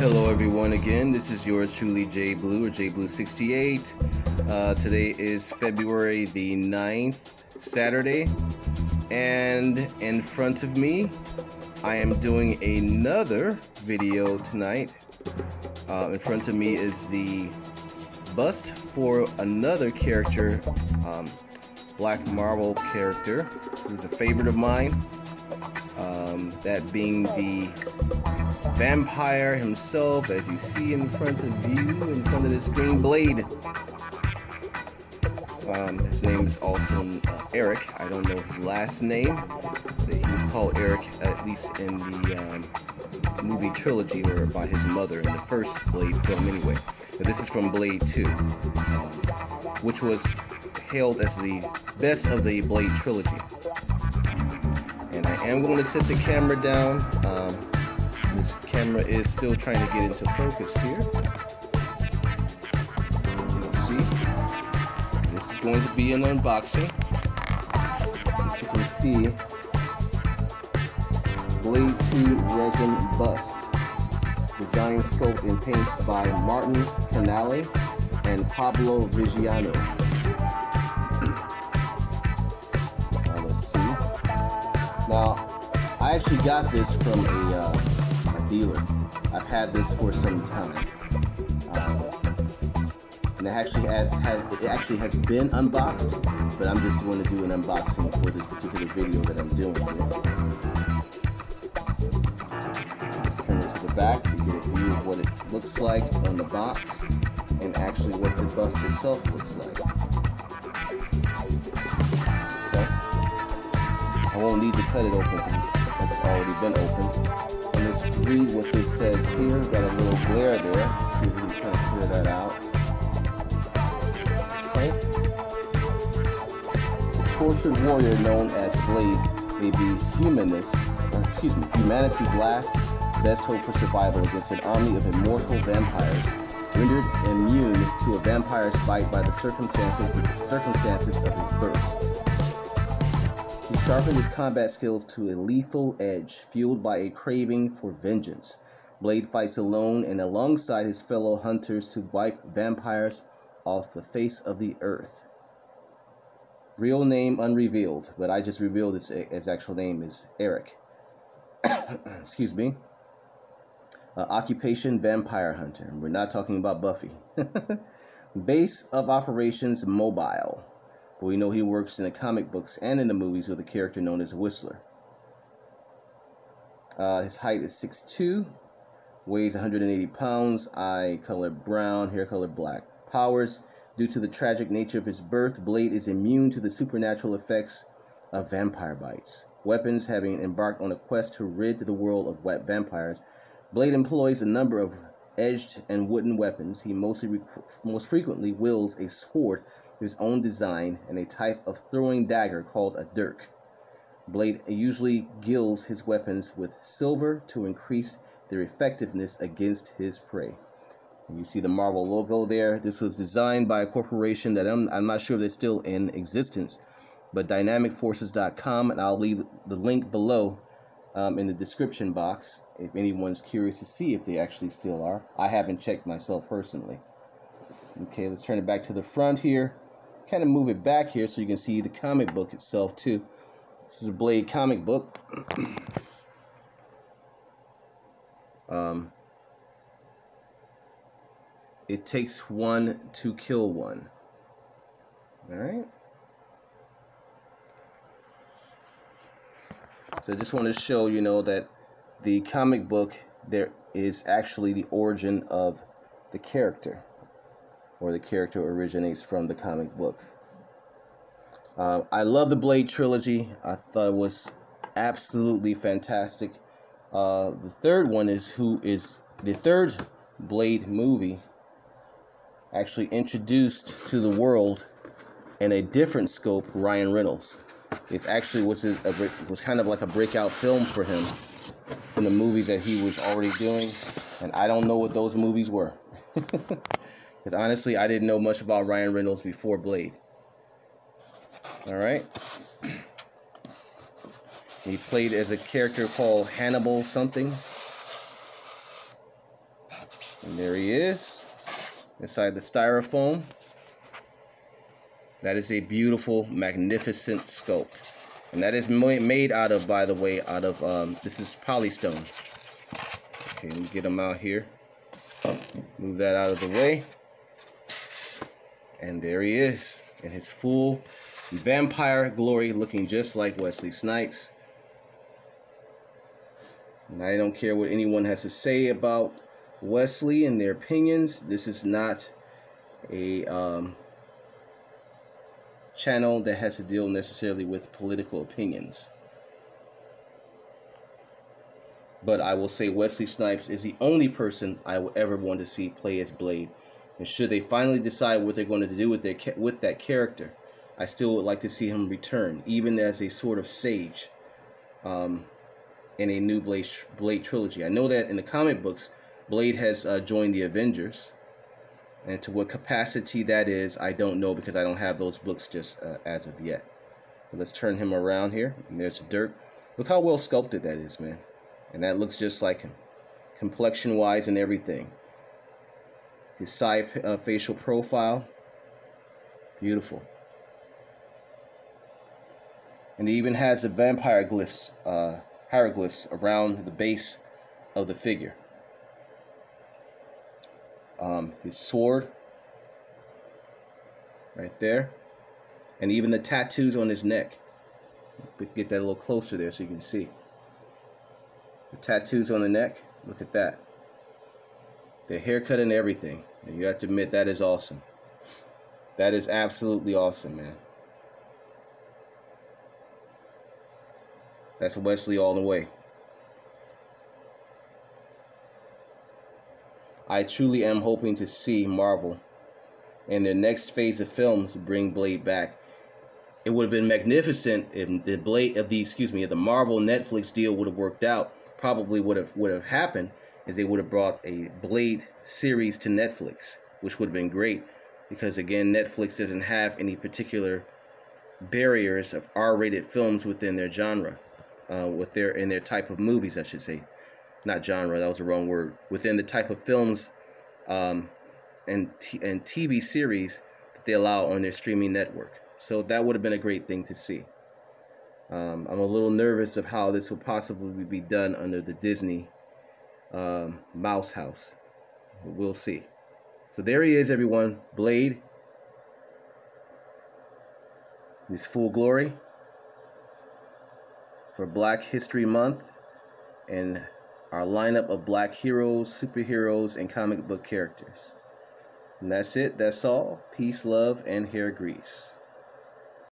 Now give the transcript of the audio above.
Hello everyone again, this is yours truly J Blue or J Blue 68. Today is February the 9th, Saturday, and in front of me I am doing another video tonight. In front of me is the bust for another character, Black Marvel character, who's a favorite of mine, that being the vampire himself, as you see in front of you, in front of the screen, Blade. His name is also Eric. I don't know his last name, but he was called Eric, at least in the movie trilogy, or by his mother in the first Blade film anyway. But this is from Blade 2, which was hailed as the best of the Blade trilogy. And I am going to set the camera down. This camera is still trying to get into focus here. Let's see. This is going to be an unboxing. As you can see, Blade 2 resin bust. Design, sculpt, and paints by Martin Canale and Pablo Vigiano. Let's see. Now, I actually got this from a dealer. I've had this for some time, and it actually has been unboxed, but I'm just going to do an unboxing for this particular video that I'm doing here. Let's turn it to the back. You get a view of what it looks like on the box, and actually what the bust itself looks like. Okay. I won't need to cut it open because it's already been opened. And let's read what this says here. Got a little glare there. Let's see if we can kind of clear that out. Okay. The tortured warrior known as Blade may be humanity's last best hope for survival against an army of immortal vampires, rendered immune to a vampire's bite by the circumstances of his birth. He sharpened his combat skills to a lethal edge, fueled by a craving for vengeance. Blade fights alone and alongside his fellow hunters to wipe vampires off the face of the earth. Real name unrevealed, but I just revealed his actual name is Eric. Excuse me. Occupation vampire hunter. We're not talking about Buffy. Base of operations mobile. But we know he works in the comic books and in the movies with a character known as Whistler. His height is 6'2", weighs 180 pounds, eye color brown, hair color black. Powers: due to the tragic nature of his birth, Blade is immune to the supernatural effects of vampire bites. Weapons: having embarked on a quest to rid the world of wet vampires, Blade employs a number of edged and wooden weapons. He most frequently wields a sword his own design and a type of throwing dagger called a dirk. Blade usually gilds his weapons with silver to increase their effectiveness against his prey. And you see the Marvel logo there. This was designed by a corporation that I'm not sure if they're still in existence, but dynamicforces.com, and I'll leave the link below in the description box if anyone's curious to see if they actually still are. I haven't checked myself personally. Okay, let's turn it back to the front here. Kind of move it back here so you can see the comic book itself too. This is a Blade comic book. It takes one to kill one. Alright. So I just want to show that the comic book, there is actually the origin of the character, or the character originates from the comic book. I love the Blade trilogy. I thought it was absolutely fantastic. The third one is the third Blade movie actually introduced to the world in a different scope Ryan Reynolds. It actually was kind of like a breakout film for him in the movies that he was already doing, and I don't know what those movies were. Because honestly, I didn't know much about Ryan Reynolds before Blade. Alright. He played as a character called Hannibal something. And there he is inside the styrofoam. That is a beautiful, magnificent sculpt. And that is made out of, by the way, this is polystone. Okay, let me get him out here. Move that out of the way. And there he is in his full vampire glory, looking just like Wesley Snipes. And I don't care what anyone has to say about Wesley and their opinions. This is not a channel that has to deal necessarily with political opinions. But I will say Wesley Snipes is the only person I would ever want to see play as Blade. And should they finally decide what they're going to do with that character, I still would like to see him return, even as a sort of sage in a new Blade trilogy. I know that in the comic books, Blade has joined the Avengers. And to what capacity that is, I don't know, because I don't have those books just as of yet. But let's turn him around here. And there's Dirk. Look how well sculpted that is, man. And that looks just like him, complexion-wise and everything. His side facial profile, beautiful. And he even has the vampire glyphs, hieroglyphs around the base of the figure. His sword, right there, and even the tattoos on his neck. Get that a little closer there so you can see. The tattoos on the neck, look at that. The haircut and everything. And you have to admit, that is awesome. That is absolutely awesome, man. That's Wesley all the way. I truly am hoping to see Marvel in their next phase of films bring Blade back. It would have been magnificent if the Marvel Netflix deal would have worked out. Probably would have happened is they would have brought a Blade series to Netflix, which would have been great, because again, Netflix doesn't have any particular barriers of R-rated films within their genre, in their type of movies, I should say. Not genre, that was the wrong word. Within the type of films and TV series that they allow on their streaming network. So that would have been a great thing to see. I'm a little nervous of how this will possibly be done under the Disney Mouse House. We'll see. So there he is, everyone. Blade. In his full glory for Black History Month. And our lineup of black heroes, superheroes, and comic book characters. And that's it. That's all. Peace, love, and hair grease.